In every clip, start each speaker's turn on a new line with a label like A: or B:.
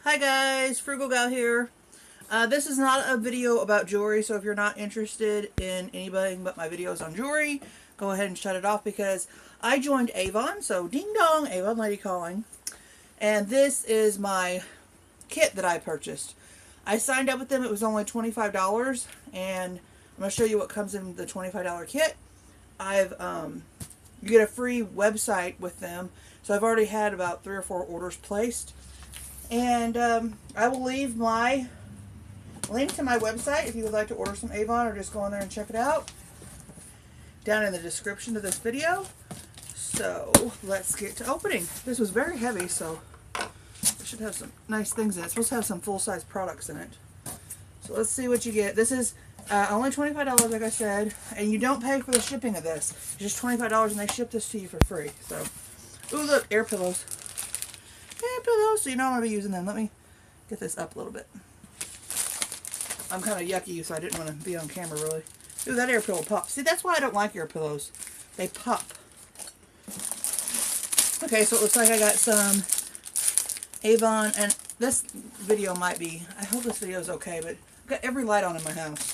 A: Hi guys, Frugal Gal here. This is not a video about jewelry, so if you're not interested in anything but my videos on jewelry, go ahead and shut it off because I joined Avon, so ding dong, Avon lady calling. And this is my kit that I purchased. I signed up with them, it was only $25, and I'm going to show you what comes in the $25 kit. You get a free website with them, so I've already had about 3 or 4 orders placed. And I will leave my link to my website if you would like to order some Avon or just go on there and check it out down in the description of this video. So let's get to opening. This was very heavy, so it should have some nice things in it. It's supposed to have some full-size products in it. So let's see what you get. This is only $25, like I said, and you don't pay for the shipping of this. It's just $25 and they ship this to you for free. So, ooh, look, air pillows. Air pillows, so you know I'm going to be using them. Let me get this up a little bit. I'm kind of yucky, so I didn't want to be on camera, really. Ooh, that air pillow pops. See, that's why I don't like air pillows. They pop. Okay, so it looks like I got some Avon, and this video might be, I hope this video is okay, but I've got every light on in my house.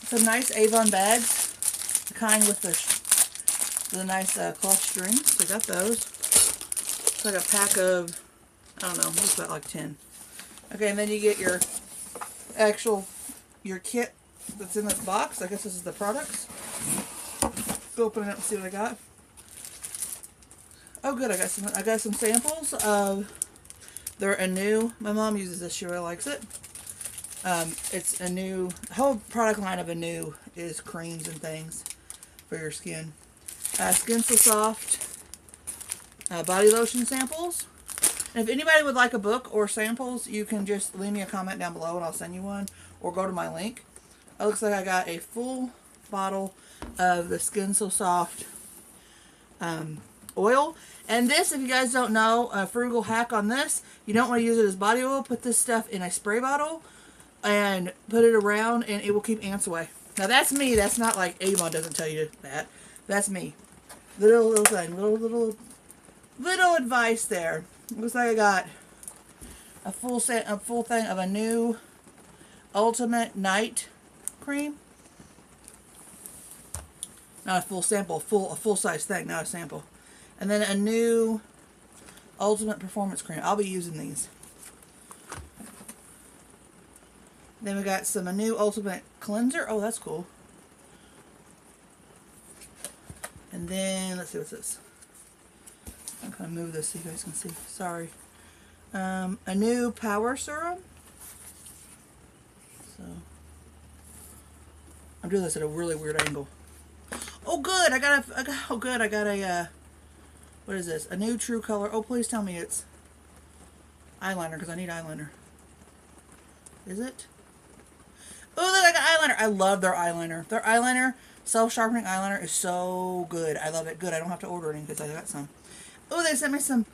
A: Some nice Avon bags, the kind with the nice cloth strings. So I got those. It's like a pack of, I don't know, looks about like 10. Okay, and then you get your kit that's in this box. I guess this is the products. Let's go open it up and see what I got. Oh, good. I got some samples of. They're a new. My mom uses this. She really likes it. It's a new. The whole product line of a new is creams and things for your skin. Skin So Soft. Body lotion samples. And if anybody would like a book or samples, you can just leave me a comment down below and I'll send you one, or go to my link. It looks like I got a full bottle of the Skin So Soft oil. And this, if you guys don't know, a frugal hack on this, you don't want to use it as body oil. Put this stuff in a spray bottle and put it around and it will keep ants away. Now that's me. That's not like Avon doesn't tell you that. That's me. Little thing. Little advice there. Looks like I got a full thing of a new Ultimate Night Cream. Not a full sample, a full size thing, not a sample. And then a new Ultimate Performance Cream. I'll be using these. Then we got a new Ultimate Cleanser. Oh, that's cool. And then, let's see, what's this? I'm going to move this so you guys can see. Sorry. A new Power Serum. So, I'm doing this at a really weird angle. Oh, good. I got a, what is this? A new True Color. Oh, please tell me it's eyeliner, because I need eyeliner. Is it? Oh, look, I got eyeliner. I love their eyeliner. Their eyeliner, self-sharpening eyeliner, is so good. I love it. Good. I don't have to order any because I got some. Oh, they sent me some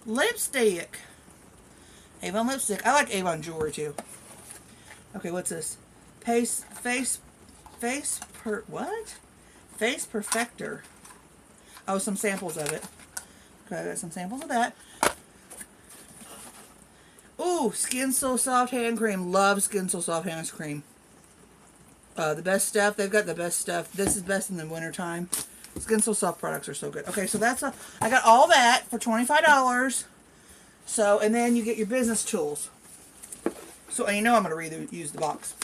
A: lipstick. Avon lipstick. I like Avon jewelry too. Okay, what's this? Face Perfector. Oh, some samples of it. Okay, I got some samples of that. Ooh, Skin So Soft hand cream. Love Skin So Soft hand cream. The best stuff. They've got the best stuff. This is best in the wintertime. Skin So Soft products are so good. Okay, so I got all that for $25. So, and then you get your business tools. So, and you know I'm going to reuse the box.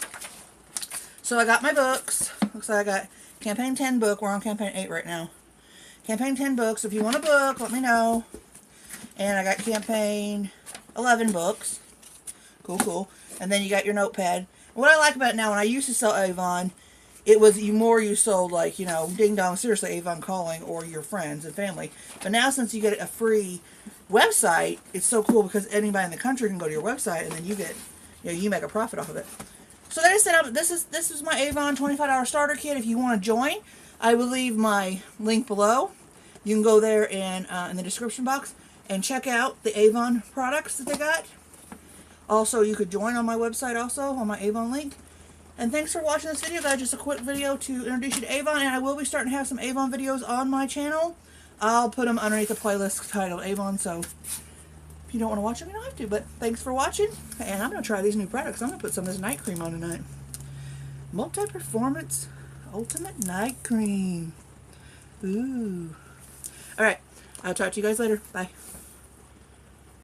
A: So I got my books. Looks like I got Campaign 10 book. We're on Campaign 8 right now. Campaign 10 books. If you want a book, let me know. And I got Campaign 11 books. Cool. And then you got your notepad. What I like about it now, when I used to sell Avon, it was you sold, like, you know, ding dong, seriously, Avon calling, or your friends and family. But now, since you get a free website, it's so cool because anybody in the country can go to your website and then you get, you know, you make a profit off of it. So like I said, this is my Avon $25 starter kit. If you want to join, I will leave my link below. You can go there and in the description box and check out the Avon products that they got. Also, you could join on my website also on my Avon link. And thanks for watching this video, guys. Just a quick video to introduce you to Avon, and I will be starting to have some Avon videos on my channel. I'll put them underneath the playlist titled Avon, so If you don't want to watch them, you don't have to. But thanks for watching. And I'm going to try these new products. I'm going to put some of this night cream on tonight. Multi-Performance Ultimate Night Cream. Ooh. Alright. I'll talk to you guys later. Bye.